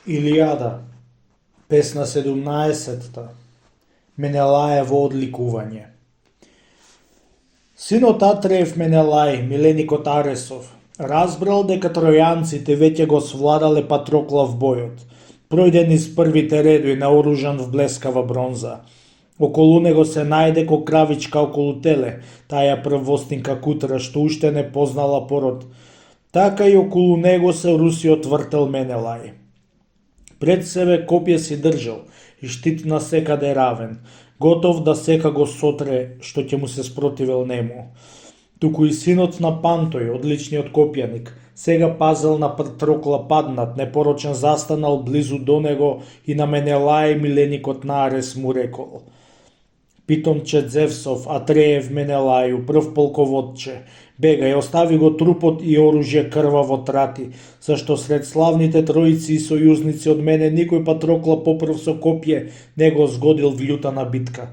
Илијада, песна 17. Менелаево одликување. Синот Атреев Менелај, миленикот Аресов, разбрал дека тројанците веќе го свладале Патроклав бојот. Пројде низ првите редови наоружан в блескава бронза. Околу него се најде ко кравичка околу теле, таа првостинка кутра што уште не познала пород. Така и околу него се русиот вртел Менелај. Пред себе копје си држал и штит на секаде равен, готов да сека го сотре што ќе му се спротивел нему. Туку и синот на Пантој, одличниот копјаник, сега пазел на Патрокла паднат, непорочен застанал близу до него и на Менелај миленикот на Арес му рекол: Питомче Зевсов, Атреев Менелају, прв полководче, бегај, остави го трупот и оружје крваво трати, зашто сред славните троици и сојузници од мене никој Патрокла попрв со копје не го згодил вљутана битка.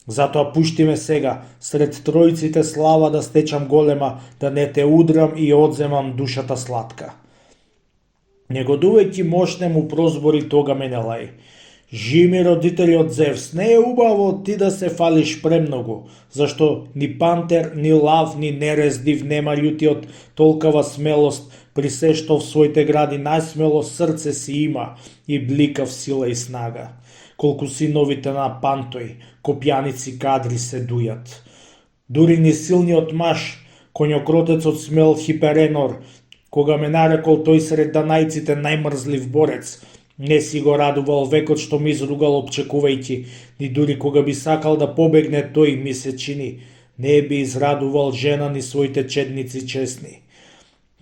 Затоа пушти ме сега, сред троиците слава да стечам голема, да не те удрам и одземам душата сладка. Негодувајќи мошне му прозбори тога Менелај: Жими родителјот Зевс, не е убаво ти да се фалиш премногу, зашто ни пантер, ни лав, ни нерездив нема љутиот толкава смелост, при се што в своите гради најсмело срце си има и бликав сила и снага. Колку синовите на Пантој, копјаници кадри се дујат. Дури ни силниот маж, коњокротецот смел Хиперенор, кога ме нарекол тој сред данајците најмрзлив борец, не си го радувал векот што ми изругал обчекувајќи, ни дури кога би сакал да побегне тој, ми се чини, не би израдувал жена ни своите чедници честни.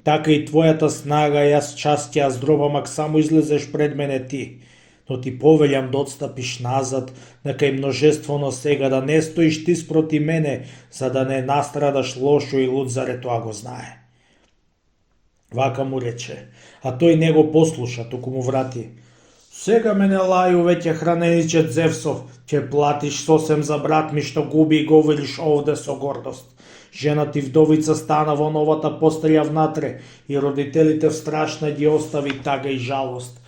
Така и твојата снага, јас част ја здробамак само излезеш пред мене ти, но ти повелјам да отстапиш назад, нека и множествено сега да не стоиш ти спроти мене, за да не настрадаш лошо и луд, заре тоа го знае. Вака му рече, а тој не го послуша, туку му врати: Сега Менелају веќе храненичет Зевсов, ќе платиш сосем за брат ми што губи и говориш овде со гордост. Жена ти вдовица стана во новата постелја внатре и родителите в страшна ги остави тага и жалост.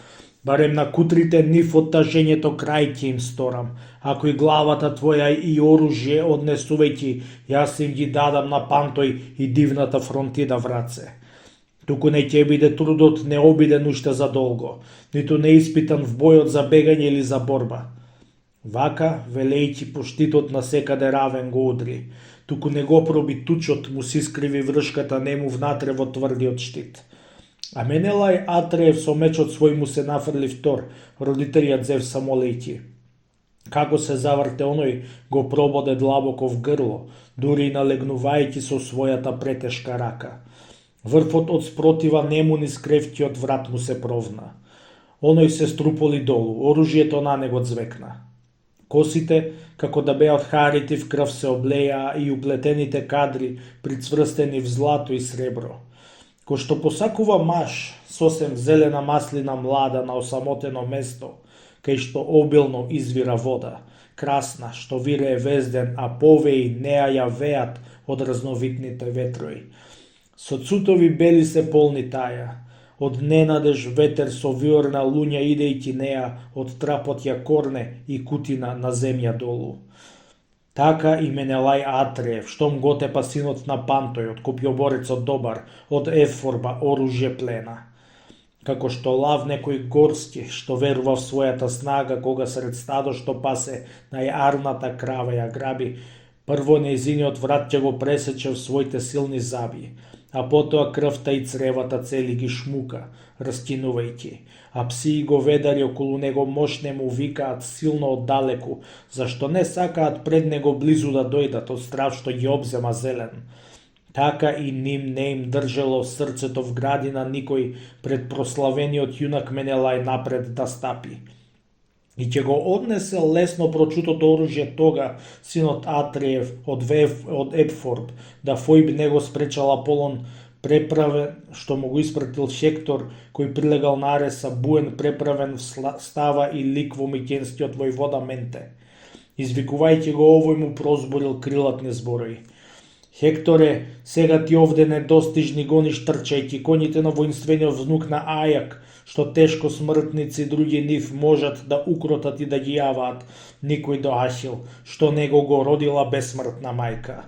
Барем на кутрите нив од тажењето крај ќе им сторам. Ако и главата твоја и оружје однесувајќи, јас им ги дадам на Пантој и дивната фронтида враце. Туку не ќе биде трудот необиден уште за долго, ниту неиспитан в бојот за бегање или за борба. Вака, велејќи поштитот на секаде равен го удри, туку не го проби тучот, му си скриви вршката нему внатре во тврдиот штит. А Менелај Атреев со мечот свој му се нафрли втор, родителјот Зевса молејќи. Како се заврте оној, го прободе длабоко в грло, дури и налегнувајќи со својата претешка рака. Врвот од спротива нему низ кревтиот врат му се провна. Оној се струполи долу, оружјето на него звекна. Косите, како да беа од харити в крв, се облеја и уплетените кадри прицврстени в злато и сребро. Кој што посакува маж, сосем зелена маслина млада на осамотено место, кај што обилно извира вода, красна, што вирее везден, а повеи неа ја веат од разновитните ветрои. Со цутови бели се полни таја, од ненадеж ветер со виор на луња идејќи неа, од трапот ја корне и кутина на земја долу. Така и Менелај Атреев, штом го тепа синот на Пантој, од копјоборецот добар, од ефорба оружје плена. Како што лав некој горски, што верува в својата снага, кога сред стадо што пасе најарната крава ја граби, прво нејзиниот врат ќе го пресече в своите силни заби, а потоа крвта и цревата цели ги шмука, раскинувајќи, а пси и говедари околу него мошне му викаат силно оддалеку, зашто не сакаат пред него близу да дојдат од страв што ги обзема зелен. Така и ним не им држело срцето в градина никој пред прославениот јунак Менелај напред да стапи. И ќе го однесе лесно прочутото оружје тога синот Атреев од Епфорб, да Фојб него спречал Аполон преправен, што му го испратил Хектор, кој прилегал на Ареса, буен преправен в става и лик во микенскиот војвода Менте. Извикувајќи го овој му прозборил крилатни зборови: Хекторе, сега ти овде недостижни гониш трчајќи коните на воинствениот внук на Ајак, што тешко смртници други нив можат да укротат и да ги јаваат никој до Ахил, што него го родила безсмртна мајка.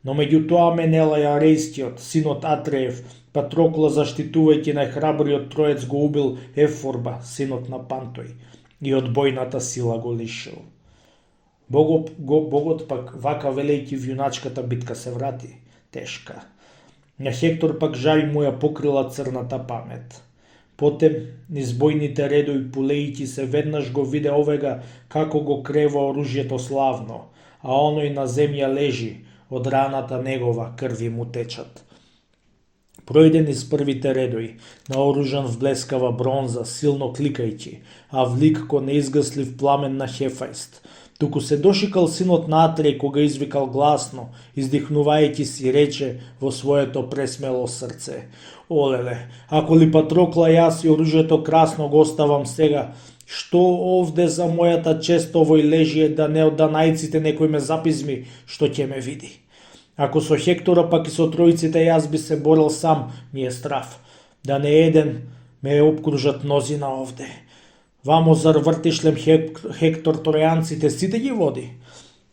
Но меѓу тоа Менелај Арестиот, синот Атреев, Патрокла заштитувајќи најхрабриот троец го убил Ефорба, синот на Пантој, и од бојната сила го лишил. Богот пак вака велејќи в јуначката битка се врати, тешка. На Хектор пак жаль му ја покрила црната памет. Потем, низ бојните редови пулејќи се, веднаш го виде овега како го крева оружјето славно, а оној на земја лежи, од раната негова крви му течат. Пројде низ првите редови, наоружан в блескава бронза, силно кликајќи, а в лик ко неизгаслив пламен на Хефајст. Туку се дошикал синот на Атреј, кога извикал гласно, издихнувајќи си рече во своето пресмело срце: Олеле, ако ли Патрокла јас и оружјето красно го оставам сега, што овде за мојата чест овој лежи да не од данајците некој ме запизми, што ќе ме види. Ако со Хектора пак и со тројците јас би се борел сам, ми е страв. Да не еден ме обкружат мнозина овде. Вамо зар вртишлем Хектор тројанците сите ги води?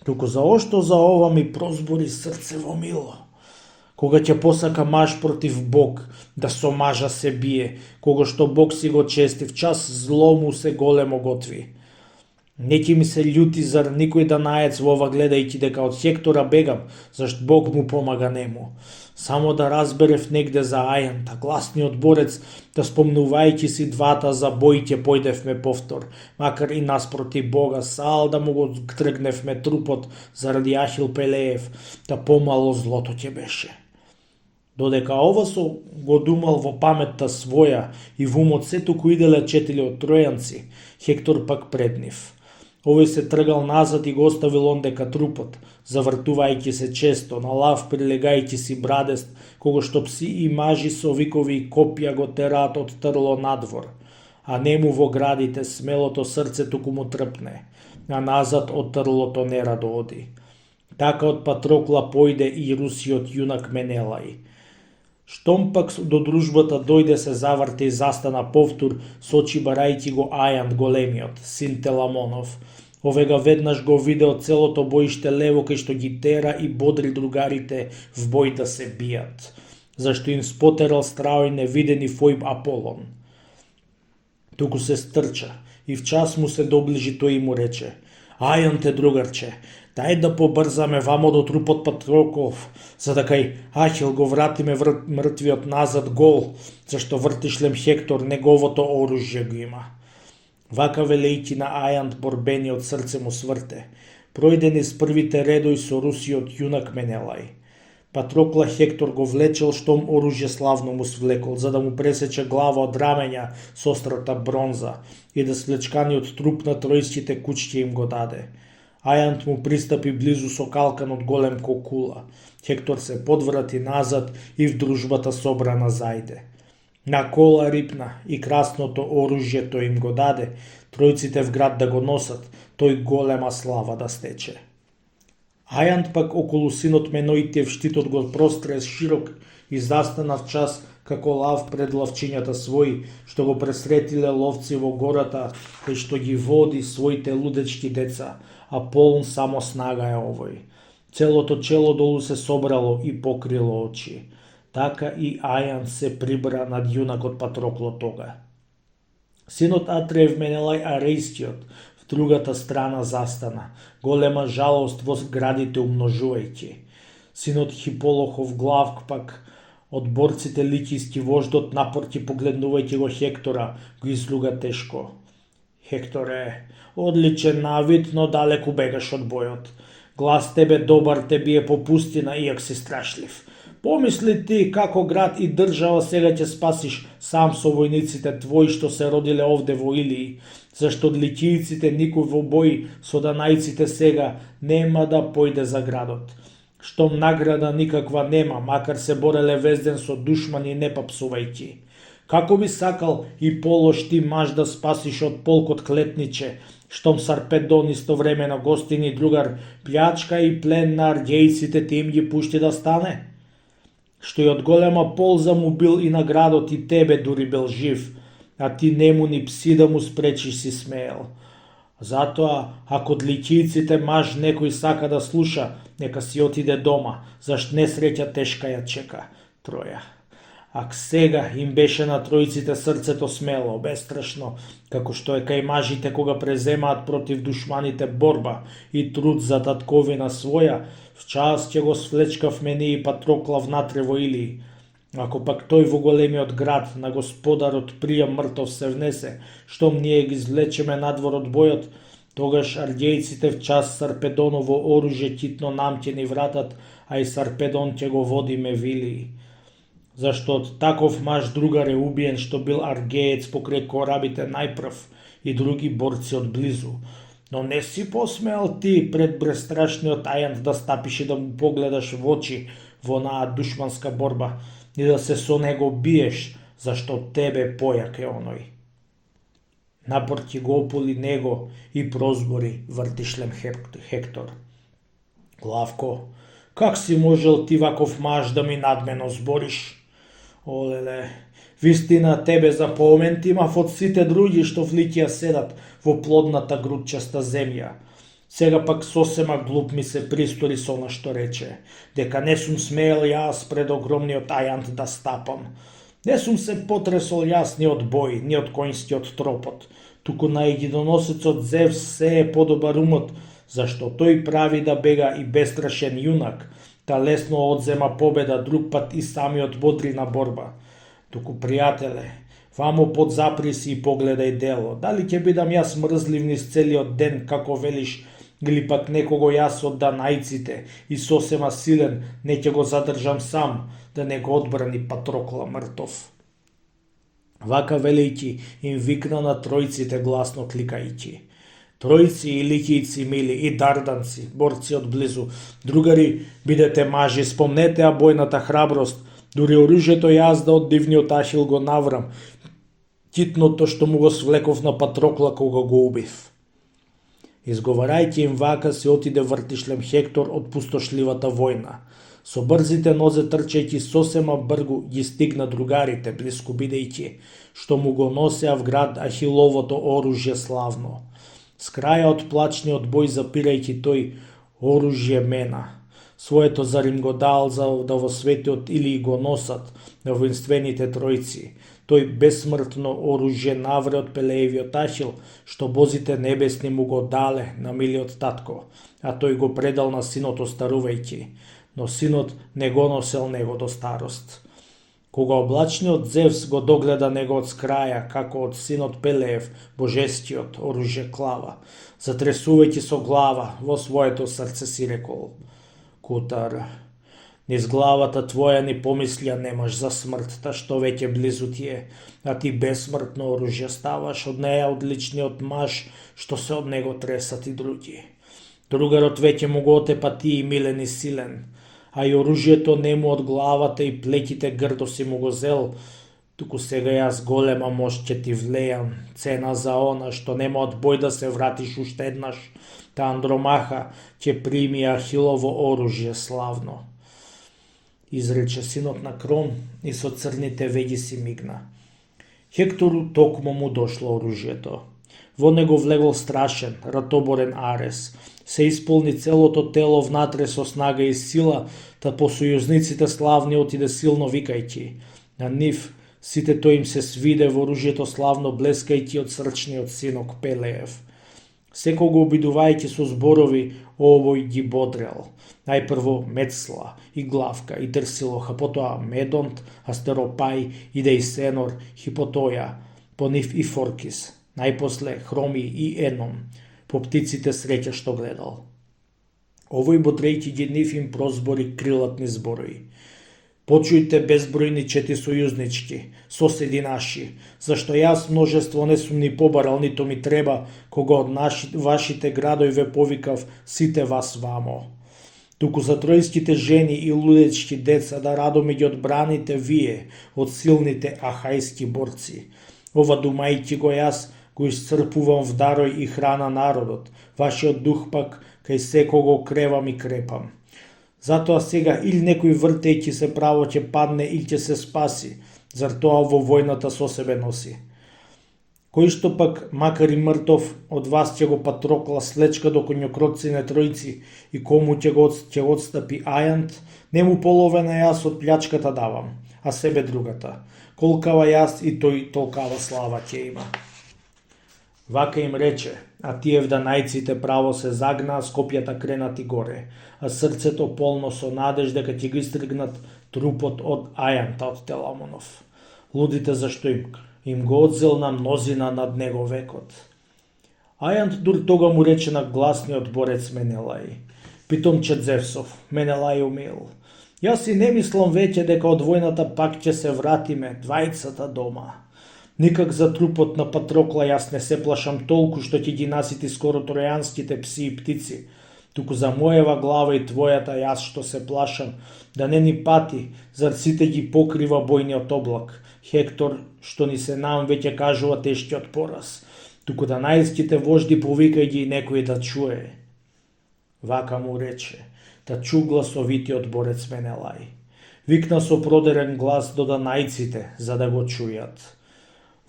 Туку заошто за ова ми прозбори срце во мило? Кога ќе посака маж против Бог, да со мажа се бие, кога што Бог си го чести, в час зло му се големо готви. Неки ми се љути зар никој данаец во ова гледајќи дека од Хектора бегам, зашто Бог му помага нему. Само да разберев негде за Ајан, гласниот борец, да спомнувајќи си двата за бој ќе појдевме повтор, макар и наспроти Бога, сал да му го тргневме трупот заради Ахил Пелеев, да помало злото ќе беше. Додека ова го думал во паметта своја и во умот сетоку иделе 4 тројанци, Хектор пак пред нив. Овој се тргал назад и го оставил ондека трупот, завртувајќи се често, на лав прилегајќи си брадест, кога што пси и мажи со викови и копја го тераат од трло надвор, а нему во градите смелото срце туку му трпне, а назад од трлото нерадо оди. Така од Патрокла појде и русиот јунак Менелај. Штом пак до дружбата дојде, се заврте и застана повтор, сочи барајќи го Ајан големиот, син Теламонов. Овега веднаш го видео целото боиште лево, кај што ги тера и бодри другарите в бој да се бијат, зашто им спотерал страој невиден и Фојб Аполон. Туку се стрча и в час му се доближи тој и му рече: Ајан те, другарче, дај да побрзаме вамо до трупот Патроков, за да кај Ахил го вратиме мртвиот назад гол, зашто вртишлем Хектор неговото оружје го има. Вака велејќи на Ајан борбениот срце му сврте. Пројде низ првите редови со русиот јунак Менелај. Патрокла Хектор го влечел штом оружје славно му свлекол, за да му пресече глава од рамења со острата бронза и да свлечканиот труп на тројските кучки им го даде. Ајант му пристапи близу со калкан од голем кокула. Хектор се подврати назад и в дружбата собрана зајде. На кола рипна и красното оружје тој им го даде, тројците в град да го носат, тој голема слава да стече. Ајант пак околу синот Меноитиев штитот го простре широк и застана в час како лав пред лавчињата своји, што го пресретиле ловци во гората, кај што ги води своите лудечки деца, а полн само снага е овој. Целото чело долу се собрало и покрило очи. Така и Ајан се прибра над јунакот Патрокло тога. Синот Атреев Менелај Арестиот в другата страна застана, голема жалост во градите умножувајќи. Синот Хиполохов Главк пак од борците ликиски вождот напорти погледнувајќи го Хектора, го излуга тешко. Хекторе, одличен навид, но далеку бегаш од бојот. Глас тебе добар те бие по пустина, иак си страшлив. Помисли ти како град и држава сега ќе спасиш сам со војниците твои што се родиле овде во Илии, зашто од ликијците никој во бој со данајците сега нема да појде за градот. Штом награда никаква нема, макар се бореле везден со душмани не папсувајќи. Како би сакал и полош ти маж да спасиш од полкот клетниче, штом Сарпедон истовремено гостини другар плјачка и плен на аргејците ти им ги пушти да стане? Што и од голема полза му бил и наградот и тебе дури бил жив, а ти нему ни пси да му спречиш си смеел. Затоа, ако од ликијците маж некој сака да слуша, нека си отиде дома, зашт несреќа тешка ја чека. Троја. Ак сега им беше на тројците срцето смело, бестрашно, како што е кај мажите кога преземаат против душманите борба и труд за татковина своја, вчас ќе го свлечкав мене и Патроклав натре во Илии. Ако пак тој во големиот град на господарот пријам мртов се внесе, штом ние ги извлечеме надвор од бојот, тогаш арѓејците в час Сарпедоново оружје ќитно нам ќе ни вратат, а и Сарпедон ќе го водиме Вилии. Зашто од таков маж другар е убиен што бил аргеец покрај корабите најпрв и други борци од близу. Но не си посмеал ти пред престрашниот ајант да стапиш и да му погледаш во очи во онаа душманска борба и да се со него биеш, зашто тебе појак е оној. Напор ќе го ополи него и прозбори вртишлем Хектор. Главко, как си можел ти ваков маж да ми надмено збориш? Олеле, вистина тебе за помен ти имав од сите други што в Ликија седат во плодната грудчаста земја. Сега пак сосема глуп ми се пристори со она што рече, дека не сум смеел јас пред огромниот ајант да стапам. Не сум се потресол јас ни од бој, ни од коњскиот тропот, туку на егидоносецот Зевс се е подобар умот, зашто тој прави да бега и бестрашен јунак, та лесно одзема победа друг пат и самиот бодрина борба. Туку, пријателе, вамо подзапри си и погледај дело, дали ќе бидам јас мрзлив низ целиот ден, како велиш, или пак некого јас од данајците и сосема силен не ќе го задржам сам, да не го одбрани Патрокла мртов. Вака велејќи им викна на тројците гласно кликајќи. Тројци и ликијци мили и дарданци, борци од близу, другари, бидете мажи, спомнете ја бојната храброст, дури оружјето јас да од дивниот Ахил го наврам, ќитното што му го свлеков на Патрокла кога го убив. Изговарајќи им вака се отиде вртишлем Хектор од пустошливата војна. Со брзите нозе трчајќи сосема бргу ги стигна другарите, блиску бидејќи, што му го носеа в град Ахиловото оружје славно. С краја од плачниот бој запирајќи тој оружје мена. Своето зарим го дал за да во светот или го носат на воинствените тројци. Тој бесмртно оружје навре од Пелеевиот Ахил, што бозите небесни му го дале на милиот татко, а тој го предал на синот остарувајќи, но синот не го носел него до старост. Кога облачниот Зевс го догледа него од скраја, како од синот Пелеев, божескиот оружје клава, затресувајќи со глава, во своето срце си рекол: Кутар, низ главата твоја ни помислија немаш за смртта, што веќе близу ти е, а ти бесмртно оружје ставаш од неја одличниот маж, што се од него тресат и други. Другарот веќе му го отепа ти и милен и силен, а и оружјето нему од главата и плеките грдо си му го зел, туку сега јас голема мощ ќе ти влејам, цена за она што нема од бој да се вратиш уште еднаш, та Андромаха ќе прими Ахилово оружје славно. Изрече синот на Крон и со црните веги си мигна. Хектору токмо му дошло оружјето. Во него влегол страшен, ратоборен Арес. Се исполни целото тело внатре со снага и сила, та по сојузниците славни отиде силно викајќи. На нив сите тој им се свиде во оружјето славно блескајќи од срчниот синок Пелеев. Секого обидувајќи со зборови, овој ги бодрел. Најпрво Мецла и Главка и Терсилоха, потоа Медонт, Астеропај и Дејсенор, Хипотоја, по нив и Форкис, најпосле Хроми и Еном, по птиците среќа што гледал. Овој бодрејќи ги нив им прозбори крилатни зборови. Почујте безбројни чети сојузнички, соседи наши, зашто јас множество не сум ни побарал, нито ми треба, кога од вашите градови ве повикав сите вас вамо. Туку за тројските жени и лудечки деца да радоме ги одбраните вие од силните ахајски борци. Ова думајќи го јас, го исцрпувам в дарој и храна народот, вашиот дух пак кај секого кревам и крепам. Затоа сега или некој вртејќи се право ќе падне и ќе се спаси, зар тоа во војната со себе носи. кој што пак, макар и мртов, од вас ќе го Патрокла слечка до конјокротци тројци и кому ќе го отстапи Ајант, нему половина јас од плячката давам, а себе другата. Колкава јас и тој толкава слава ќе има. Вака им рече, а тие вданајците право се загнаа, с копјата кренати горе, а срцето полно со надеж дека ќе ги истргнат трупот од Ајанта од Теламонов. Лудите зашто им го одзел на мнозина над него векот. Ајант дур тога му рече на гласниот борец Менелај: Питомче Зевсов, Менелај умил, јас и не мислам веќе дека од војната пак ќе се вратиме, двајцата дома. Никак за трупот на Патрокла јас не се плашам толку што ќе ги насити скоро тројанските пси и птици, туку за мојава глава и твојата јас што се плашам, да не ни пати, зар сите ги покрива бојниот облак, Хектор што ни се нам веќе кажува тешкиот пораз, туку данајските вожди повикај ги некој да чуе. Вака му рече, та чу гласовитиот борец Менелај. Викна со продерен глас до данајците, за да го чујат.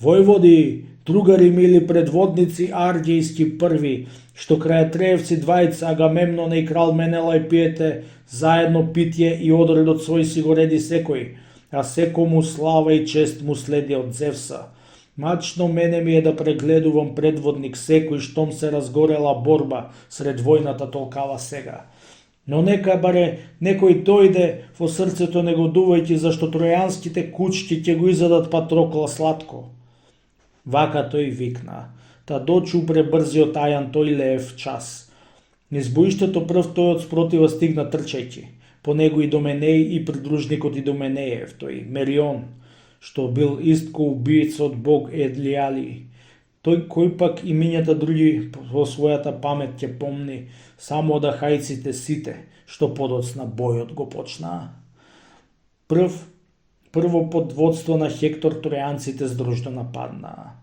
Војводи, другари мили предводници арѓијски први, што крај Треевци двајца Агамемнон и крал Менелај пиете заедно питје и одредот свој си го реди секој, а секому слава и чест му следи од Зевса. Мачно мене ми е да прегледувам предводник секој штом се разгорела борба сред војната толкава сега. Но нека баре некој дојде во срцето негодувајќи зашто тројанските кучки ќе го изадат Патрокла сладко. Вака тој викна, та дочу пребрзиот Ајан тој леев час. Низ боиштето прв тој од спротива стигна трчајќи, по него и Доменеј и придружникот и Доменеев, тој Мерион, што бил истко убиец од бог Едлијали. Тој кој пак имињата други во својата памет ќе помни, само од ахајците сите, што подоцна бојот го почнаа. Прво под водство на Хектор тројанците здружно нападнаа.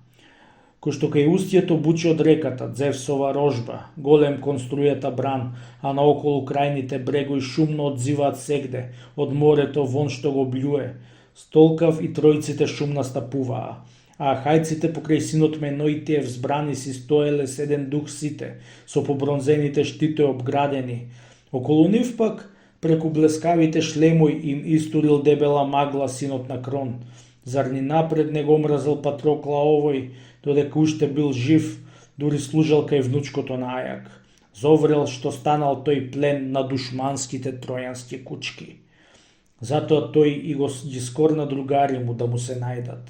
Кој што кај устието бучи од реката, Зевсова рожба, голем конструјата бран, а наоколу крајните брегои шумно одзиваат сегде, од морето вон што го блюе. Столкав и тројците шумно стапуваа, а хајците покрај синот Меноитиев збрани си стоеле седен дух сите, со побронзените штитои обградени. Околу нив пак, преку блескавите шлемои им истурил дебела магла синот на Крон. Зар ни напред не го мразел Патрокла овој, додека уште бил жив, дури служел кај внучкото на Ајак. Зоврел што станал тој плен на душманските тројански кучки. Затоа тој и ги скорна другари му да му се најдат.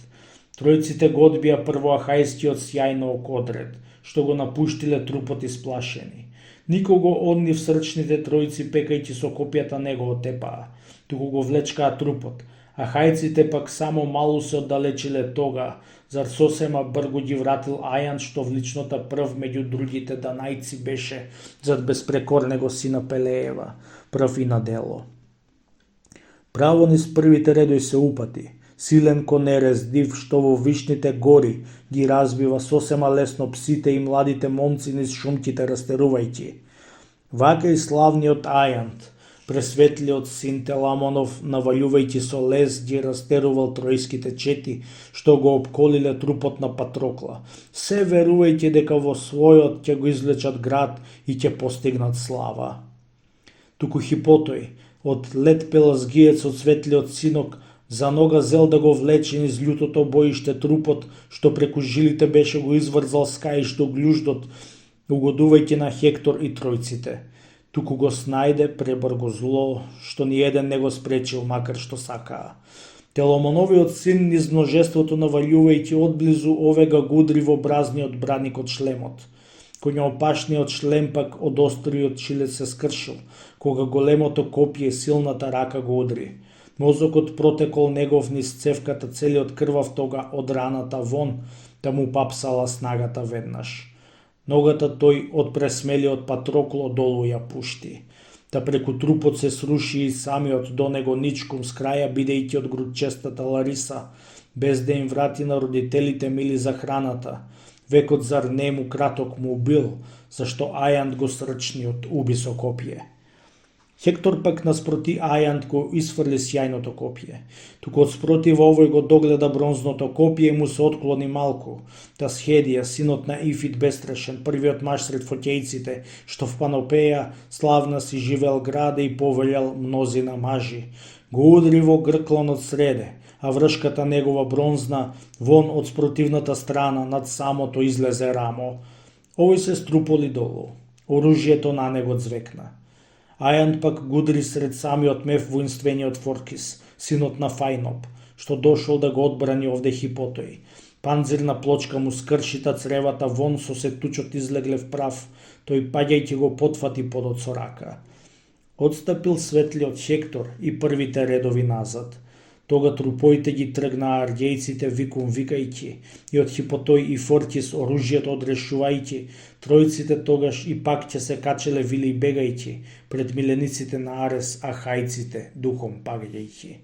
Тројците го одбија прво ахајскиот сјајно окодред, што го напуштиле трупот исплашени. Никого од нив срчните тројци пекајќи со копјата не го отепаа, туку го влечкаа трупот, а хајците пак само малу се оддалечиле тога, зар сосема бргу ги вратил Ајан што в личнота прв меѓу другите данајци беше зад безпрекорнего сина Пелеева, прв и на дело. Право низ првите редои се упати, силен конерез див што во вишните гори ги разбива сосема лесно псите и младите момци низ шумките растерувајќи. Вака и славниот Ајант, пресветлиот син Теламонов, навалјувајќи со лез, ги растерувал тројските чети, што го обколиле трупот на Патрокла, се верувајќи дека во својот ќе го извлечат град и ќе постигнат слава. Туку Хипотој, од лет пелазгиец од светлиот синок, за нога зел да го влече низ љутото боиште трупот, што преку жилите беше го изврзал скаиш до глуждот, угодувајќи на Хектор и тројците. Туку го снајде пребрго зло, што ни еден не го спречил, макар што сакаа. Теломоновиот син низ множеството навалјувајќи одблизу овега гудри во бразниот браник од шлемот. Коњоопашниот шлем пак од остриот шилет се скршил, кога големото копје и силната рака го удри. Мозокот протекол негов низ цевката целиот крвав тога од раната вон, да му папсала снагата веднаш. Ногата тој од пресмелиот Патрокло долу ја пушти. Та преку трупот се сруши и самиот до него ничкум с краја, бидејќи од грудчестата Лариса, без да им врати на родителите мили за храната. Векот зар нему краток му бил, зашто Ајант го срчниот уби со копје. Хектор пак наспроти Ајант го исфрли сјајното копје. Туку од спротив овој го догледа бронзното копје и му се отклони малку. Та Схедија, синот на Ифит Бестрешен, првиот маж сред фокејците, што в Панопеја славна си живел граде и повелјал мнозина мажи. Го удри во грклонот среде, а вршката негова бронзна вон од спротивната страна над самото излезе рамо. Овој се струполи долу. Оружјето на него звекна. Ајант пак гудри сред самиот мев воинствениот Форкис, синот на Фајноп, што дошол да го одбрани овде Хипотој. Панзирна плочка му скршита цревата вон со сетучот излегле в прав, тој паѓајќи го потфати подот со рака. Отстапил светлиот Хектор и првите редови назад. Тога трупоите ги тргнаа арѓејците викум викајќи, и од Хипотој и Форкис оружјето одрешувајќи, тројците тогаш и пак ќе се качеле вили бегајќи пред милениците на Арес, а хајците духом паѓајќи.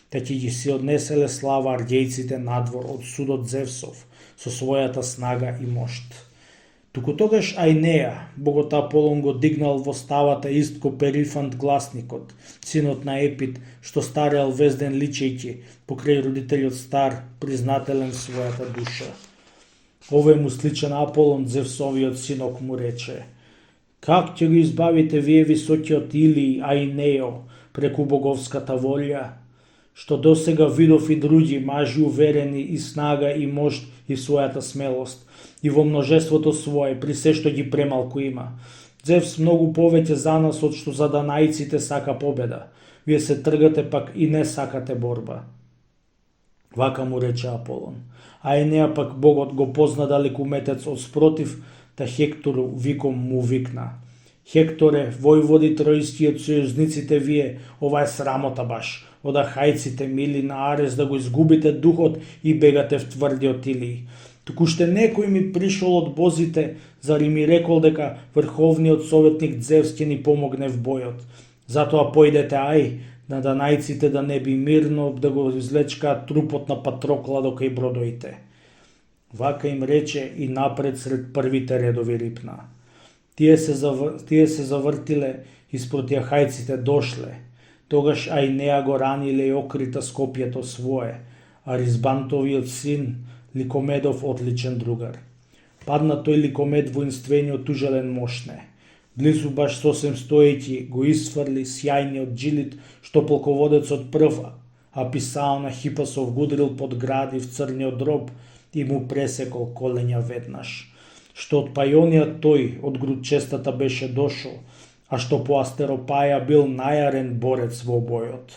Та ќе ги си однеселе слава арѓејците надвор од судот Зевсов со својата снага и мошт. Туку тогаш Ајнеја, богот Аполон го дигнал во ставата истко Перифант гласникот, синот на Епит, што стареал везден личејќи, покрај родителјот стар, признателен в својата душа. Овој му сличен Аполон, Зевсовиот синок, му рече: Как ќе го избавите вие високиот Илии, Ајнео, преку боговската волја? Што досега видов и други мажи уверени и снага и мошт и својата смелост, и во множеството свое, при се што ги премалку има. Зевс многу повеќе за нас од што за данајците сака победа. Вие се тргате пак и не сакате борба. Вака му рече Аполон. А Енеја пак богот го позна далеку уметец од спротив, та Хектору виком му викна: Хекторе, војводи тројски од сојузниците вие, ова е срамота баш. Од ахајците мили на Арес да го изгубите духот и бегате в тврдиот Илии. Токуште некој ми пришол од бозите, зари ми рекол дека врховниот советник Зевс ќе ни помогне в бојот. Затоа појдете ај, на данајците да не би мирно да го извлечкаат трупот на Патрокла до кај бродоите. Вака им рече и напред сред првите редови рипна. Тие се завртиле и спроти ахајците дошле. Тогаш Ајнеја го раниле и окрита с копјето свое, а Ризбантовиот син Ликомедов отличен другар. Падна тој Ликомед воинствениот ужелен мошне. Близу баш сосем стоејќи го исфрли сјајниот джилит, што полководецот прв Аписао на Хипасов гудрил под гради в црниот дроб и му пресекол колења веднаш. Што од Пајонија тој од грудчестата беше дошол, а што по Астеропаја бил најарен борец во бојот.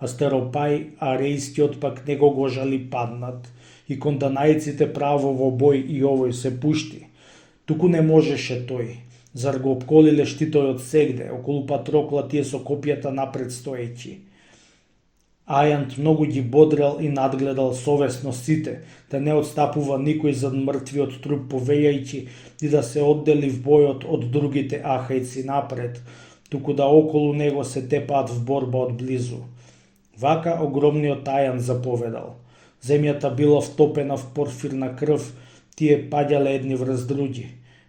Астеропај, арејскиот пак него го жали паднат, и кон данајците право во бој и овој се пушти. Туку не можеше тој, зар го обколиле штитојот сегде, околу Патрокла тие со копјата напред стоејќи. Ајант многу ги бодрел и надгледал совесно сите, да не отстапува никој зад мртвиот труп повејајќи и да се оддели в бојот од другите ахајци напред, туку да околу него се тепаат в борба од близу. Вака огромниот Ајан заповедал. Земјата била втопена в порфирна крв, тие паѓале едни врз други.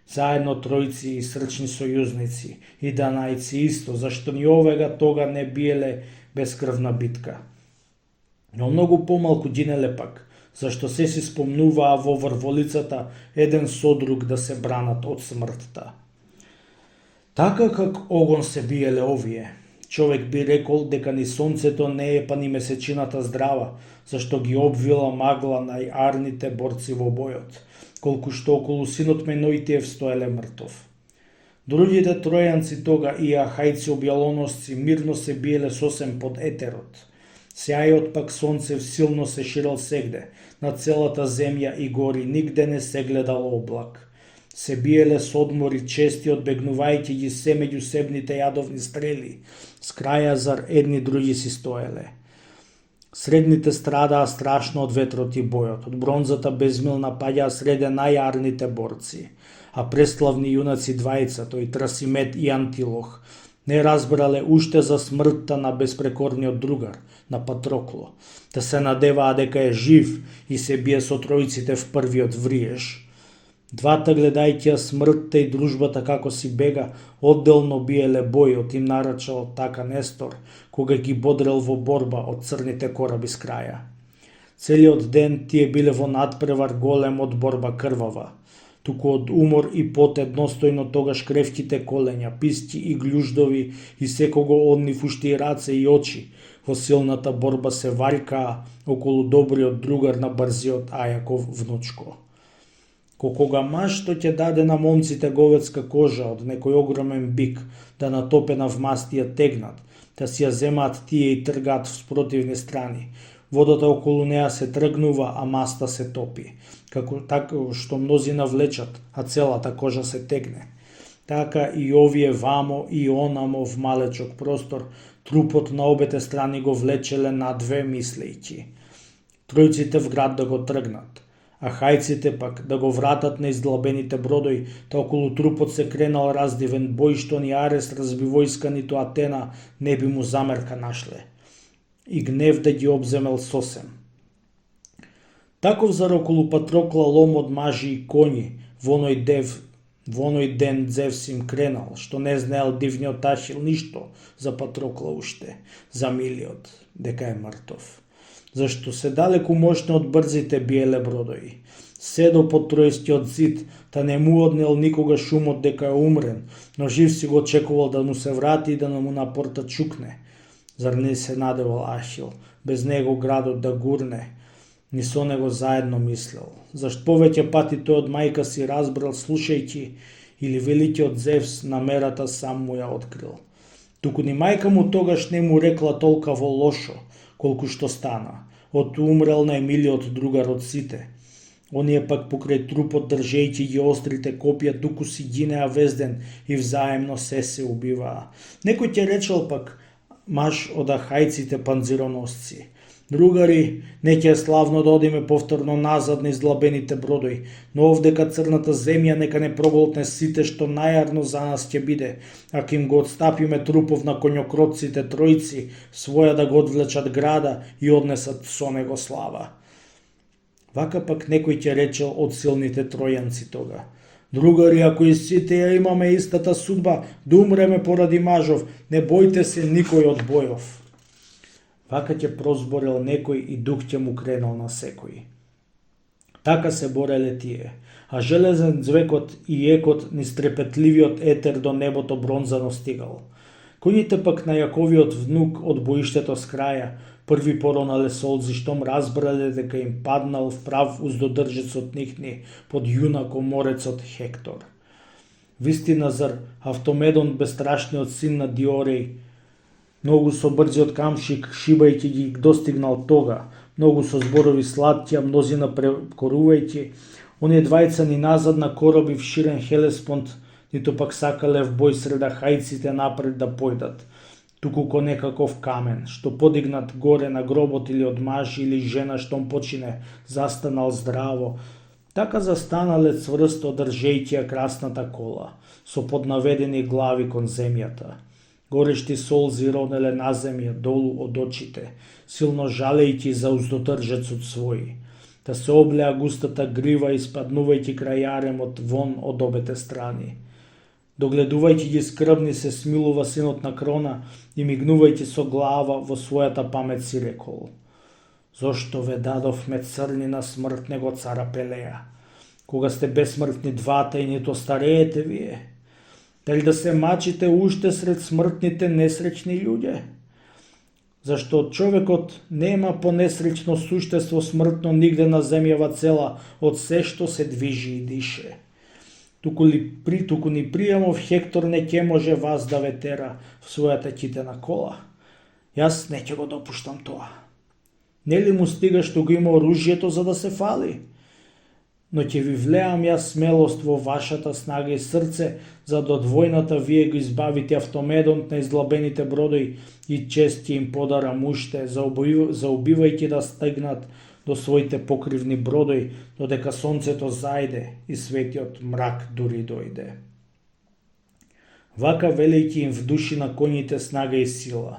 Заедно тројци и срчни сојузници, и данајци исто, зашто ни овега тога не биеле безкрвна битка. Но многу помалку гинеле пак, зашто се си спомнуваа во врволицата еден со друг да се бранат од смртта. Така как огон се биеле овие, човек би рекол дека ни сонцето не е па ни месечината здрава, зашто ги обвила магла најарните борци во бојот, колку што околу синот Меноитиев стоеле мртов. Другите тројанци тога и ахајци објалоносци мирно се биеле сосем под етерот. Сјајот пак сонцев силно се ширал сегде, на целата земја и гори нигде не се гледал облак. Се биеле с одмори чести одбегнувајќи ги се меѓусебните јадовни стрели, с краја зар едни други си стоеле. Средните страдаа страшно од ветрот и бојот, од бронзата безмилна паѓаа среде најарните борци, а преславни јунаци двајца, тој Трасимет и Антилох, не разбрале уште за смртта на безпрекорниот другар, на Патрокло, да се надеваа дека е жив и се бие со тројците в првиот вриеж. Двата гледајќи ја смртта и дружбата како си бега, одделно биеле бој, од им нарачал така Нестор, кога ги бодрел во борба од црните кораби с краја. Целиот ден тие биле во надпревар голем од борба крвава. Туку од умор и пот едностојно тогаш кревките колења, писти и глјуждови и секого од нив уште и раце и очи, во силната борба се ваljкаа околу добриот другар на брзиот Ајаков внучко. Кога маж што ќе даде на момците говецка кожа од некој огромен бик, да натопена в масти ја тегнат, да си ја земаат тие и тргаат спротивни страни. Водата околу неа се тргнува, а маста се топи, како што мнози навлечат, а целата кожа се тегне. Така и овие вамо и онамо в малечок простор, трупот на обете страни го влечеле на две мислејќи. Тројците в град да го тргнат, а хајците пак да го вратат на издлабените бродои, та околу трупот се кренал раздивен бој што ни Арес разби војска ниту Атена не би му замерка нашле. И гнев да ги обземел сосем. Таков зар околу Патрокла лом од мажи и коњи, во оној ден Зевс им кренал, што не знаел дивниот Ахил ништо за Патрокла уште, за милиот, дека е мртов. Зашто се далеку мощно од брзите биеле бродои. Седо под тројскиот зид, та не му однел никога шумот дека е умрен, но жив си го очекувал да му се врати и да му на порта чукне. Зар не се надевал Ахил, без него градот да гурне, ни со него заедно мислел. Зашто повеќе пати тој од мајка си разбрал слушајќи, или великиот Зевс намерата сам му ја открил. Туку ни мајка му тогаш не му рекла толкаво лошо, колку што стана. Од умрел најмилиот другар од сите. Оние пак покрај трупот држејќи ги острите копија, туку си гинеа везден и взаемно се убиваа. Некој ќе речел пак маж од ахајците панзироносци. Другари, неќе е славно да одиме повторно назад на издлабените бродои, но овдека црната земја нека не проголтне сите што најарно за нас ќе биде, ако им го отстапиме трупов на коњокротците тројци, своја да го одвлечат града и однесат со него слава. Вака пак некој ќе речел од силните тројанци тога. Другари, ако и сите ја имаме истата судба, да умреме поради мажов, не бојте се никој од бојов. Вака ќе прозборел некој и дух ќе му кренал на секој. Така се бореле тие, а железен звекот и екот низ трепетливиот етер до небото бронзано стигал. Коњите пак на Јаковиот внук од боиштето с краја, први поронале солзи, штом разбрале дека им паднал вправ уздодржецот нихни под јунако морецот Хектор. Вистина зар Автомедон бестрашниот син на Диореј, многу со брзиот камшик шибајќи ги достигнал тога, многу со зборови сладки, а мнозина прекорувајќи, оние двајца ни назад на кораби в ширен Хелеспонт, ниту пак сакале в бој среда хајците напред да појдат, туку ко некаков камен, што подигнат горе на гробот или од маж или жена штом почине застанал здраво, така застанале цврсто држејќи ја красната кола, со поднаведени глави кон земјата. Горешти солзи ронеле на земја долу од очите, силно жалејќи за уздодржецот свој, да се облеа густата грива испаднувајќи крај јаремот вон од обете страни. Догледувајќи ги скрбни се смилува синот на Крона и мигнувајќи со глава во својата памет си рекол: зошто ве дадовме црни на смрт него цара Пелеја, кога сте бесмртни двата и нито стареете вие? Дали да се мачите уште сред смртните несреќни луѓе? Зашто човекот нема понесреќно суштество смртно нигде на земјава цела од се што се движи и дише. Туку ни пријамов Хектор не ќе може вас да ве тера в својата китена кола. Јас не ќе го допуштам тоа. Нели му стига што го има оружјето за да се фали? Но ќе ви влеам јас смелост во вашата снага и срце, за да од војната вие го избавите Автомедонт на издлабените бродои и чест ќе им подара муште, заубивајќи да стигнат до своите покривни бродои, додека сонцето зајде и светиот мрак дури дојде. Вака велејќи им вдуши на коњите снага и сила.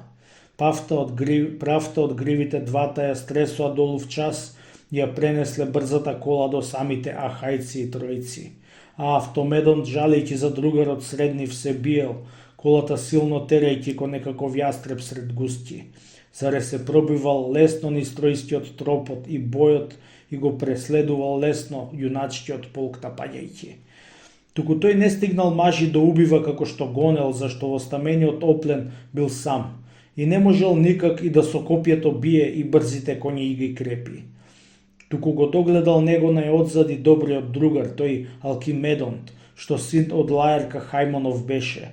Правта од гривите двата ја стресоа долу в час ја пренесле брзата кола до самите ахајци и тројци. А Автомедон, жалејќи за другарот сред нив, се биел, колата силно терејќи ко некаков јастреб сред густи. Заре се пробивал лесно низ тројскиот тропот и бојот и го преследувал лесно јуначкиот полк напаѓајќи. Туку тој не стигнал мажи да убива како што гонел, зашто во стамениот оплен бил сам и не можел никак и да со копјето бие и брзите коњи и ги крепи. Туку го догледал него најодзади добриот другар, тој Алкимедонт, што син од Лаерка Хајмонов беше.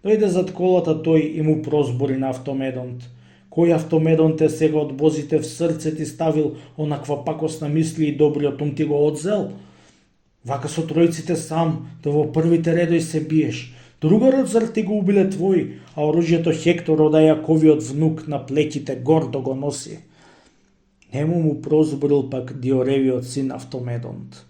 Дојде зад колата тој и му прозбори на Автомедонт: кој Автомедонт е сега од бозите в срце ти ставил онаква пакосна мисли и добриот ум ти го одзел? Вака со тројците сам, да во првите редој се биеш. Другарот зар ти го убиле твој, а оружјето Хектор од Јаковиот внук на плеќите гордо го носи. Нему му прозборил пак Диоревиот син Автомедонт: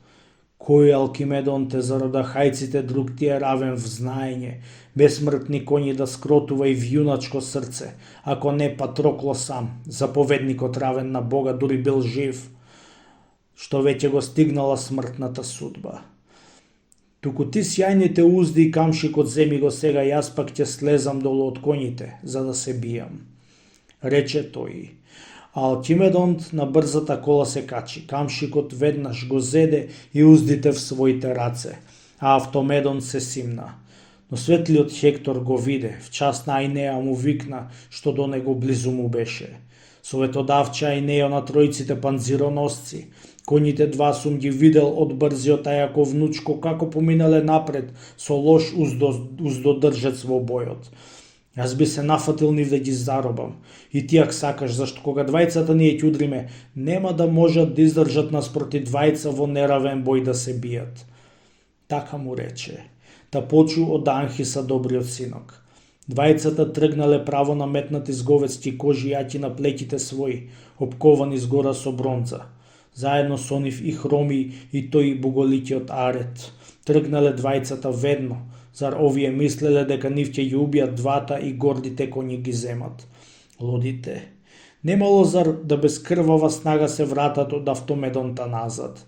кој Алкимедонте, заради хајците друг ти е равен в знаење, безсмртни коњи да скротува и в јуначко срце, ако не Патрокло сам, заповедникот равен на Бога, дури бил жив, што веќе го стигнала смртната судба. Туку ти сјајните узди и камшикот земи го сега, јас пак ќе слезам долу од коњите, за да се бијам, рече тој. А Алкимедонт на брзата кола се качи, камшикот веднаш го зеде и уздите в своите раце, а Автомедонт се симна. Но светлиот Хектор го виде, в час на Ајнеја му викна, што до него близу му беше. Советодавче Ајнеја на тројците панзироносци, коњите два сум ги видел од брзиот Ајаков внучко како поминале напред со лош уздодржец во бојот. Јас би се нафатил нив да ги заробам. И ти ако сакаш, зашто кога двајцата ние ќе удриме, нема да можат да издржат наспроти двајца во неравен бој да се бијат. Така му рече. Та почу од Анхиса добриот синок. Двајцата тргнале право наметнати с говецки кожи јаки на плеќите своји, опковани згора со бронза. Заедно со нив и Хроми и тој боголикиот Арет. Тргнале двајцата ведно, зар овие мислеле дека нив ќе ги убијат двата и гордите коњи ги земат. Лудите. Немало зар да без крвава снага се вратат од Автомедонта назад.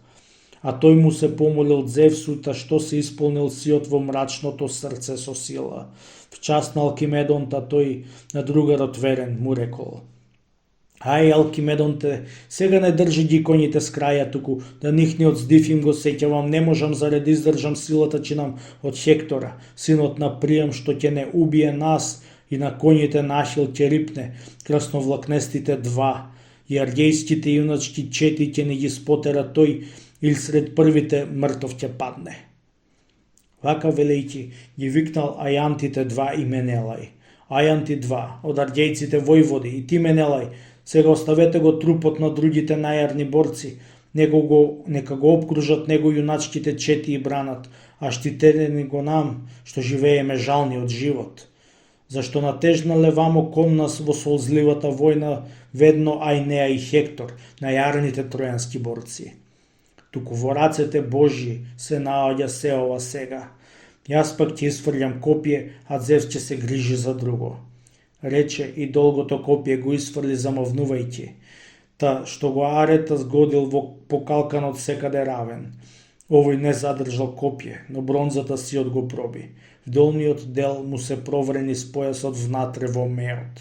А тој му се помолил Зевсута што се исполнил сиот во мрачното срце со сила. В час на Алкимедонта тој на другарот верен му рекол: ај, Алкимедонте, сега не држи ги коњите с краја, туку да нихниот здив им го сеќавам, не можам заради издржам силата чинам од Хектора, синот на Пријам, што ќе не убие нас и на коњите Нахил ќе рипне, красновлакнестите два, и аргејските јуначки чети ќе не ги спотера тој, или сред првите мртов ќе падне. Вака велејќи ги викнал Ајантите два и Менелај. Ајанти два, од аргејците војводи, и ти Менелај, сега оставете го трупот на другите најарни борци, нека го обкружат него јуначките чети и бранат, а штитени го нам, што живееме жални од живот. Зашто натежнале вамо кон нас во солзливата војна ведно Ајнеја и Хектор, најарните тројански борци. Туку во рацете Божји се наоѓа се ова сега. Јас пак ќе isfрлјам копје, а Зевс ќе се грижи за друго. Рече и долгото копје го isfрли замавнувајќи, та што го Арета згодил во покалканот секаде равен. Овој не задржал копје, но бронзата сиот го проби. В долниот дел му се проврени с појасот внатре во меот.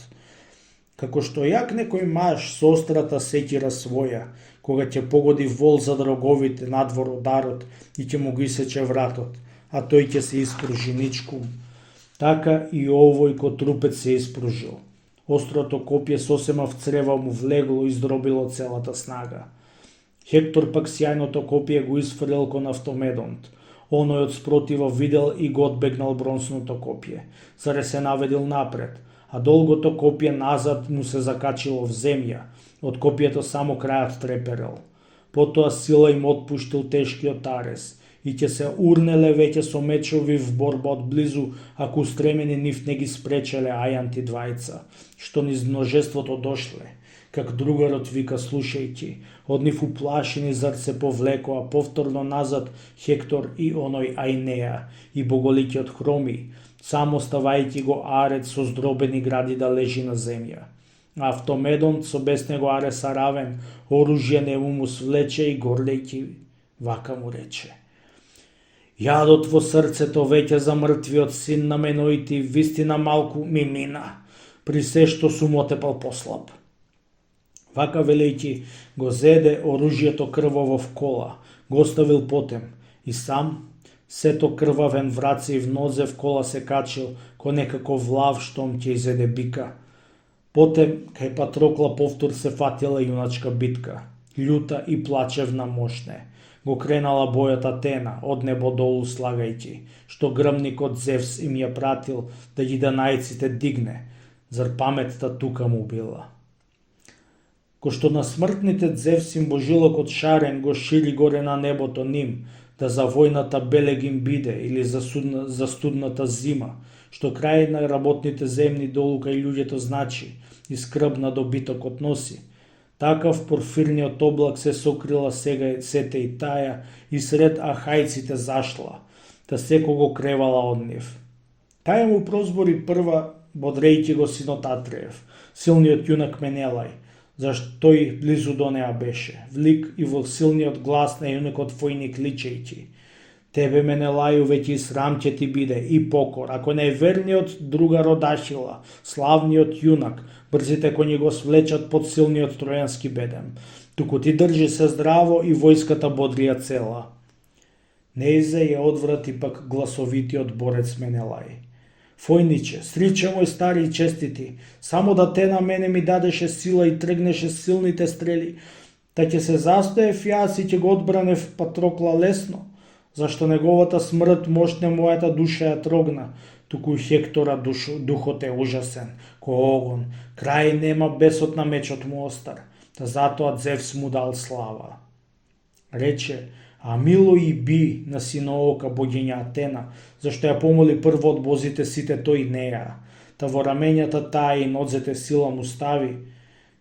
Како што јак некој маж со острата секира своја, кога ќе погоди вол за дроговите надвор од дарот и ќе му го исече вратот, а тој ќе се испружи ничкум, така и овој ко трупет се испружил. Острото копје сосема в црева му влегло и издробило целата снага. Хектор пак сјајното копје го isfрлил кон Автомедонт. Оној од спротива видел и го одбегнал бронзното копје. Заре се наведил напред, а долгото копје назад му се закачило в земја, од копјето само крајот треперел. Потоа сила им отпуштил тешкиот арес и ќе се урнеле веќе со мечови в борба од близу, ако устремени нив не ги спречеле Ајанти двајца, што низ множеството дошле. Как другарот вика слушајќи, од нив уплашени зар се повлекоа повторно назад Хектор и оној Ајнеја и боголикиот Хроми, само ставајќи го Арет со здробени гради да лежи на земја. Автомедон со без него Ареса равен, оружје не му свлече и горлејки вака му рече: Јадот во срцето веќе за мртвиот син на Меноити вистина малку ми мина, при се што сум отепал послаб. Вака велејќи го зеде оружјето крваво в кола, го оставил потем и сам, сето крвавен враци и в нозе в кола се качил ко некаков лав штом ќе изеде бика. Потем кај Патрокла повтор се фатила јуначка битка, љута и плачевна мощне. Го кренала бојата Атена од небо долу слагајќи, што грмникот Зевс им ја пратил да ги данајците дигне, зар паметта тука му била. Ко што на смртните Зевс им божилокот шарен го шири горе на небото ним, да за војната белег им биде или за студната зима, што крај на работните земни долу кај луѓето значи и скрб на добитокот носи. Такав порфирниот облак се сокрила сега сете и таја и сред ахајците зашла, да секого кревала од нив. Таја му прозбори прва, бодрејќи го синот Атреев, силниот јунак Менелај, зашто тој близу до неа беше, влик и во силниот глас на јунакот војник личејќи: Тебе Менелају веќе и срам ќе ти биде и покор, ако не е верниот друга родашила, славниот јунак, брзите коњи го свлечат под силниот тројански бедем, туку ти држи се здраво и војската бодрија цела. Неизе ја одврати пак гласовитиот борец Менелај: Војниче, стриче мој стари и честити, само да те на мене ми дадеше сила и тргнеше силните стрели, та ќе се застоев јас и ќе го одбранев Патрокла лесно, зашто неговата смрт мощне мојата душа ја трогна, туку Хектора духот е ужасен, ко огон, крај нема бесот на мечот му остар, та затоа Зевс му дал слава. Рече: А мило и би на синоока богиња Атена, зашто ја помоли прво од бозите сите тој неа, та во рамењата таа и нодзете сила му стави,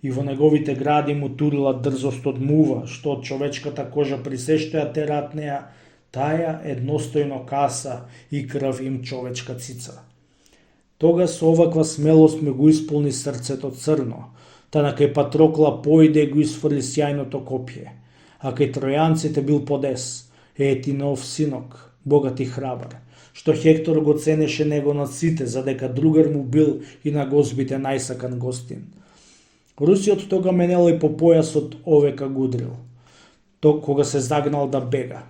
и во неговите гради му турила дрзост од мува, што од човечката кожа при се што ја терат неа, таја едностојно каса и крв им човечка цица. Тога со оваква смелост ми го исполни срцето црно, та на кај Патрокла појде гоисфрли сјајното копје, а кај тројанците бил подес, Етинов синок, богат и храбар, што Хектор го ценеше него над сите, задека другар му бил и на гозбите најсакан гостин. Русиот тога Менелај по појасот овека гудрил, кога се загнал да бега,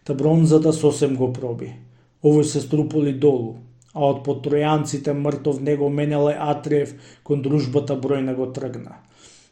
та бронзата сосем го проби. Овој се струполи долу, а од под тројанците мртов него Менелај Атреев кон дружбата бројна го тргна.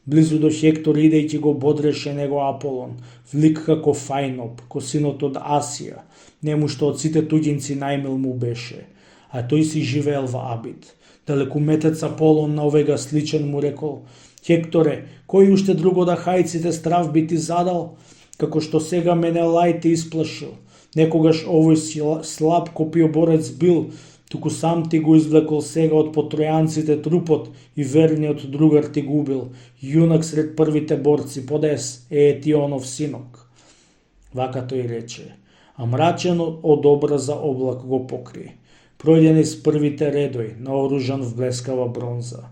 Близу до Хектор идејќи го бодреше него Аполон, влик како Фајноп, ко синот од Асија, нему што од сите туѓинци најмил му беше, а тој си живеел во Абит. Далекуметец Аполон на овега сличен му рекол: Хекторе, кој уште друго да хајците страв би ти задал, како што сега Менелај те исплашил. Некогаш овој слаб копиоборец бил, туку сам ти го извлекол сега од потројанците трупот и верниот другар ти губил, јунак сред првите борци, подес Етионов синок. Вака тој рече, а мрачен од образа облак го покри. Пројден из првите редој, наоружан в блескава бронза.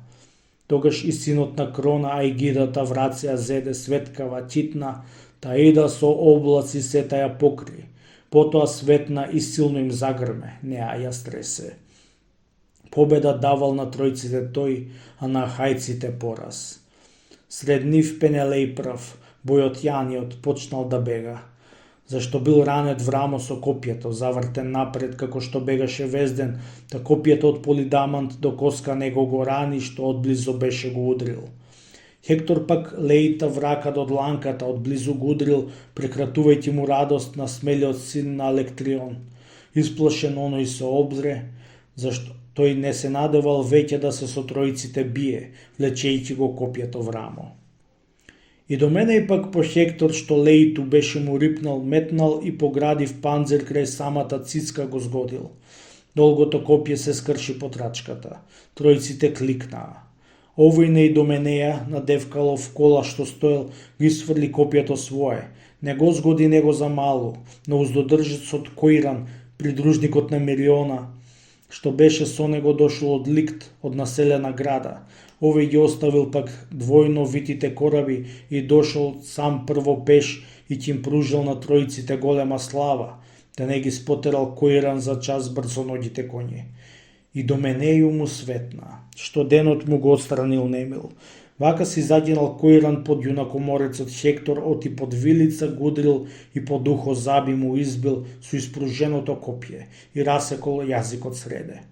Тогаш и синот на Крона Ајгидата врација зеде светкава титна, та ида со облаци сета ја покри. Потоа светна и силно им загрме, неа ја стресе. Победа давал на тројците тој, а на хајците пораз. Сред нив Пенелеј прв, бојотјаниот, почнал да бега, зашто бил ранет в рамо со копјето, завртен напред како што бегаше везден, та копјето од Полидамант до коска него го рани, што одблизо беше го удрил. Хектор пак леита вракат од ланката, од близу го удрил, прекратувајќи му радост на смелиот син на Електрион. Исплашен оној се обзре, зашто тој не се надевал веќе да се со тројците бие, влечејќи го копјето в рамо. И до мене и пак по Хектор, што леиту беше му рипнал, метнал и поградив панзир крај самата цицка го згодил. Долгото копје се скрши по трачката. Тројците кликнаа. Овој не и до менеја, надевкало в кола што стоел, ги сврли копјето свое. Не го згоди него за малу, но уздодржецот Коиран, придружникот на Мериона, што беше со него дошол од Ликт, од населена града. овој ги оставил пак двојно витите кораби и дошол сам прво пеш и ќе им пружил на тројците голема слава, да не ги спотерал Коиран за час брзоногите коњи. И до Менеју му светна, што денот му го отстранил немил. Вака си загинал Коиран под јунакоморецот Хектор, оти под вилица гудрил и под ухо заби му избил со испруженото копје и расекол јазикот среде.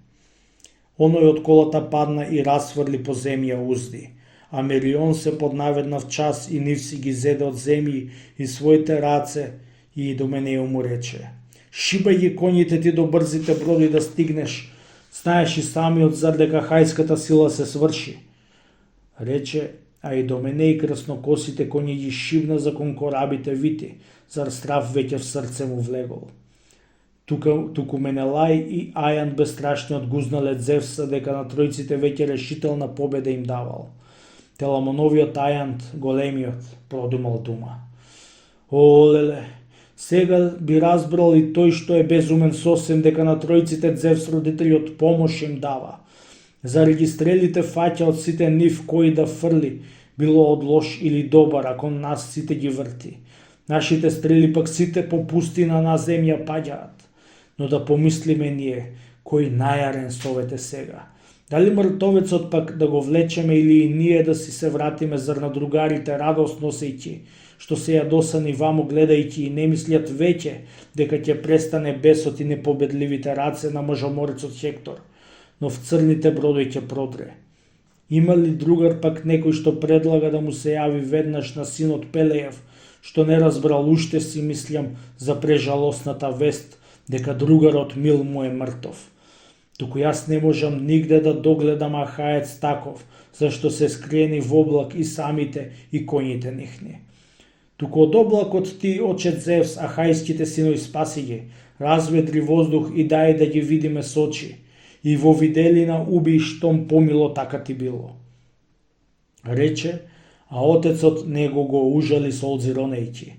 Оној од колата падна и расврли по земја узди, а Мерион се поднаведна в час и нив си ги зеде од земји и своите раце и до Менеју му рече: шибај ги коњите ти до брзите броди да стигнеш, знаеш и самиот зар дека хајската сила се сврши. Рече, а и до Менеј краснокосите коњи ги шибна за кон корабите вити, зар страв веќе в срце му влегол. Туку Менелај и Ајан бестрашниот гузнале Зевса дека на тројците веќе решителна победа им давал. Теламоновиот Ајан, големиот, продумал дума: о, леле, сега би разбрал и тој што е безумен сосем дека на тројците Зевс родителјот помош им дава. Заради ги стрелите фаќа од сите нив кои да фрли, било од лош или добар, ако нас сите ги врти. Нашите стрели пак сите по пустина на земја паѓаат. Но да помислиме ние, кој најарен совете сега. Дали мртовецот пак да го влечеме или и ние да си се вратиме зар на другарите радост носејќи, што се јадосани вамо гледајќи и не мислијат веќе дека ќе престане бесот и непобедливите раце на мажоморецот Хектор, но в црните бродој ќе продре. Има ли другар пак некој што предлага да му се јави веднаш на синот Пелеев, што не разбрал уште си мислам за прежалосната вест дека другарот Мил му е мртов. Туку јас не можам нигде да догледам ахаец таков, зашто се скриени во облак и самите и коњите нихни. Туку од облакот ти, очет Зевс, ахајските синои спаси ги, разведри воздух и дај да ги видиме с очи, и во виделина уби штом помило така ти било. Рече, а отецот него го ужали со одзиронејќи.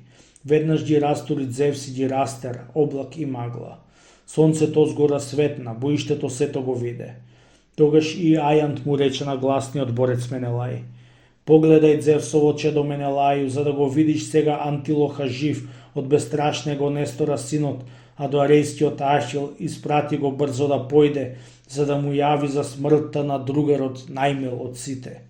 Веднаш ги растури Зевс и ги растера, облак и магла. Сонцето згора светна, боиштето сето го виде. Тогаш и Ајант му рече на гласниот борец Менелај: погледај Зевсово чедо Менелају, за да го видиш сега Антилоха жив од бестрашнего Нестора синот, а до арејскиот Ахил испрати го брзо да појде, за да му јави за смртта на другарот најмил од сите.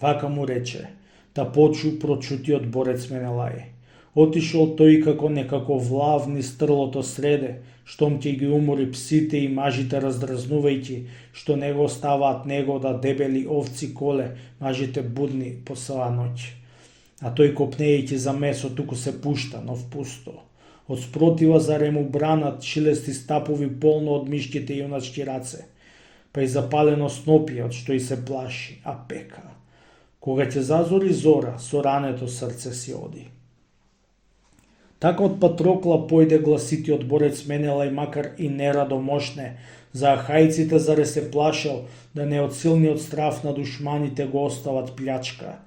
Вака му рече, та почу прочутиот борец Менелај. Отишол тој како некако влав низ стрлото среде, штом ќе ги умори псите и мажите раздразнувајќи, што него оставаат него да дебели овци коле, мажите будни по села ноќ. А тој копнејќи за месо туку се пушта, но в пусто. Од спротива заре му бранат шилести стапови полно од мишките јуначки раце, па и запалено снопје од што и се плаши, а пека. Кога ќе зазори зора, со рането срце си оди. Така од Патрокла појде гласитиот борец Менелај, макар и нерадо мошне, за ахајците заре се плашел да не од силниот страф на душманите го остават плячка.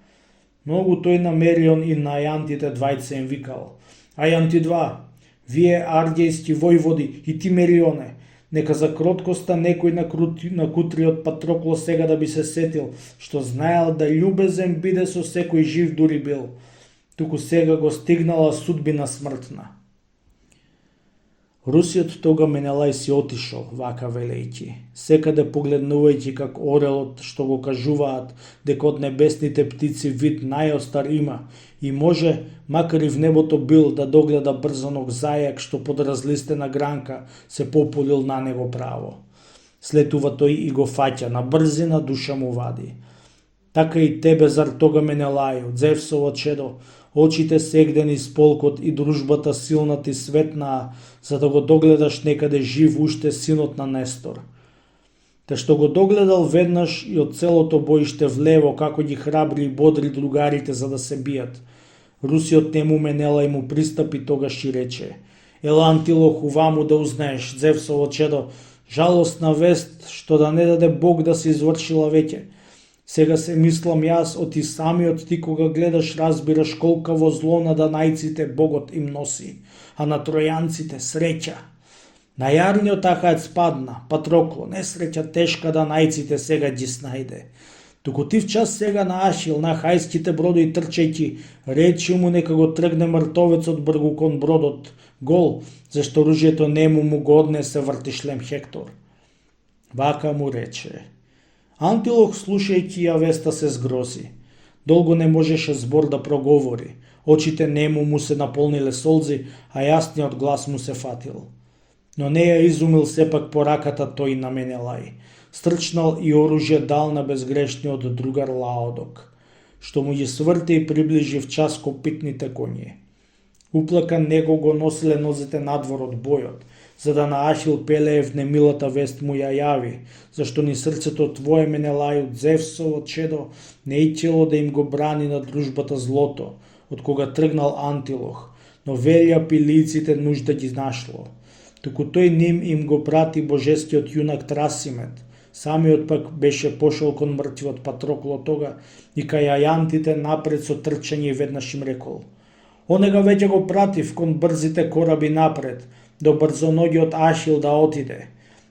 Многу тој на Мерион и на Ајантите двајца им викал: Ајанти два, вие аргејски војводи и ти Мерионе, нека за кроткоста некој на кутриот Патрокло сега да би се сетил, што знаел да љубезен биде со секој жив дури бил. Туку сега го стигнала судбина смртна. Русиот тога Менелај си отишол, вака велејќи, секаде погледнувајќи как орелот што го кажуваат дека од небесните птици вид најостар има и може, макар и в небото бил, да догледа брзаног зајак што под разлистена гранка се пополил на него право. След това тој и го фаќа, на брзина душа му вади. Така и тебе зар тога Менелају, Зевсово чедо, очите сегдени с полкот и дружбата силна ти светнаа, за да го догледаш некаде жив уште синот на Нестор. Те што го догледал веднаш и од целото боиште влево, како ги храбри и бодри другарите за да се бијат. Русиот нему Менелај му пристапи тогаш и рече: Ела Антилох, уваму да узнаеш, Зевсово чедо, жалостна вест што да не даде Бог да се извршила веќе. Сега се мислам јас, од и самиот ти кога гледаш разбираш колкаво зло на данајците Богот им носи, а на тројанците среќа. На јарниот ахаец падна, Патрокло, несреќа тешка данајците сега ги снајде. Туку тив час сега на Ахил, на хајските бродови трчејќи, речи му нека го тргне мртовецот бргу кон бродот, гол, зашто оружјето нему му го однесе вртишлем Хектор. Вака му рече. Антилох, слушајќи ја веста, се згрози. Долго не можеше збор да проговори. Очите нему му се наполниле солзи, а јасниот глас му се фатил. Но не ја изумил сепак пораката тој на Менелај. Стрчнал и оружје дал на безгрешниот другар Лаодок, што му ги сврте и приближи в час копитните коњи. Уплакан него го носиле нозете надвор од бојот, за да на Ахил Пелеев немилата вест му ја јави, зашто ни срцето твое Менелај од Зевсово чедо не ичело да им го брани на дружбата злото, од кога тргнал Антилох, но велја пилиците нужда ги нашло. Туку тој ним им го прати божескиот јунак Трасимет, самиот пак беше пошол кон мртвиот Патрокло тога и кај ајантите напред со трчање и веднаш им рекол. Онега веќе го пратив кон брзите кораби напред, до брзоногиот Ахил да отиде.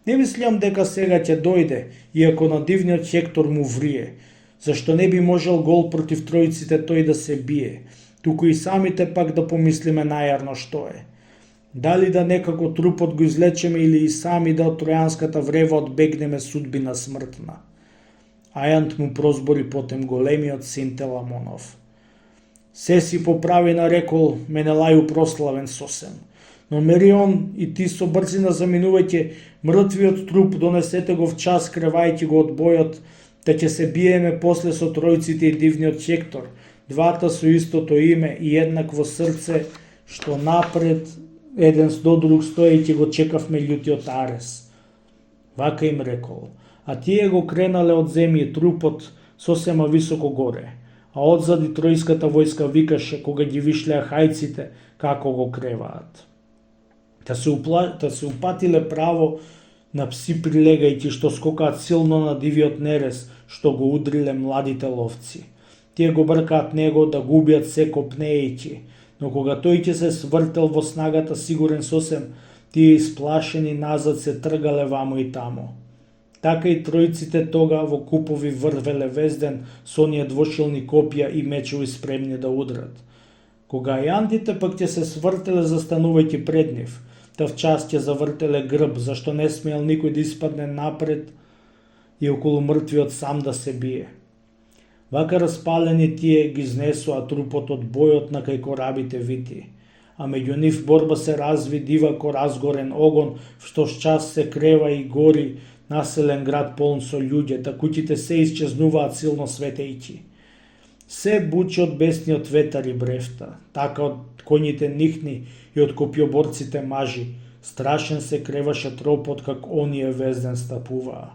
Не мислам дека сега ќе дојде, иако на дивниот Хектор му врие, зашто не би можел гол против тројците тој да се бие, туку и самите пак да помислиме најарно што е. Дали да некако трупот го излечеме или и сами да од тројанската врева одбегнеме судбина смртна. Ајант му прозбори потем големиот син Теламонов. Се си поправи нарекол Менелај прославен сосем. Но Мерион и ти со брзина заминувајќи мртвиот труп донесете го в час кревајќи го од бојот, те ќе се биеме после со тројците и дивниот Хектор, двата со истото име и еднакво срце, што напред еден до друг стоејќи го чекавме љутиот Арес. Вака им рекол, а тие го кренале од земји трупот сосема високо горе, а одзади тројската војска викаше кога ги вишлеа хајците како го креваат. Та се упатиле право на пси прилегајќи што скокаат силно на дивиот Нерес што го удриле младите ловци. Тие го бркаат него да губиат се копнејќи, но кога тој ќе се свртел во снагата сигурен сосем, тие исплашени назад се тргале вамо и тамо. Така и тројците тога во купови врвеле везден со оние двошилни копија и мечеви спремни да удрат. Кога ајантите пак ќе се свртеле застанувајќи пред нив, та в час ќе завртеле грб, зашто не смеел никој да испадне напред и околу мртвиот сам да се бие. Вака распалени тие ги изнесоа трупот од бојот на кај корабите вити, а меѓу нив борба се разви дивако разгорен огон, што с час се крева и гори населен град полн со луѓе, та куќите се исчезнуваат силно светејќи. Се бучи од бесниот ветар и брефта, така од коњите нихни и од копјоборците мажи, страшен се креваше тропот как оние везден стапуваа.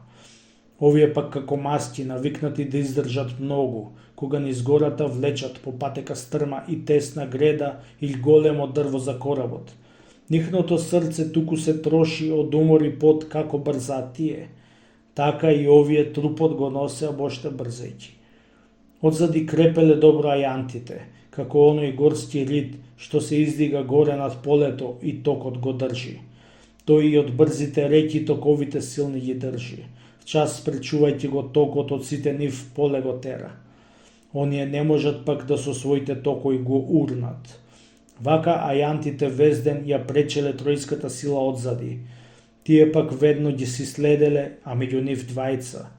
Овие пак како маски навикнати да издржат многу, кога низ гората влечат по патека стрма и тесна греда или големо дрво за коработ. Нихното срце туку се троши од умор и пот како брзаат тие, така и овие трупот го носеа боште брзејќи. Одзади крепеле добро ајантите, како оној горски рид што се издига горе над полето и токот го држи. Тој и од брзите реки токовите силни ги држи. В час спречувајќи го токот од сите нив поле го тера. Оние не можат пак да со своите токови го урнат. Вака ајантите везден ја пречеле тројската сила одзади. Тие пак ведно ги си следеле, а меѓу нив двајца.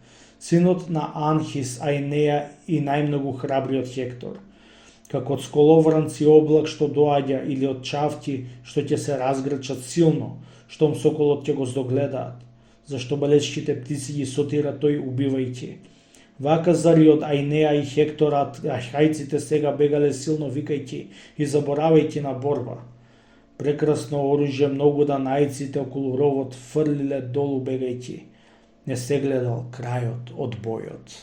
Синот на Анхис, Ајнеја и најмногу храбриот Хектор. Како од сколовранци облак што доаѓа или од чавки што ќе се разгрчат силно, штом соколот ќе го здогледаат, зашто балечките птици ги сотира тој убивајќи. Вака зари од Ајнеја и Хекторат, а хајците сега бегале силно викајќи и заборавајќи на борба. Прекрасно оружје многу да најците околу ровот фрлиле долу бегајќи. Не се гледал крајот од бојот.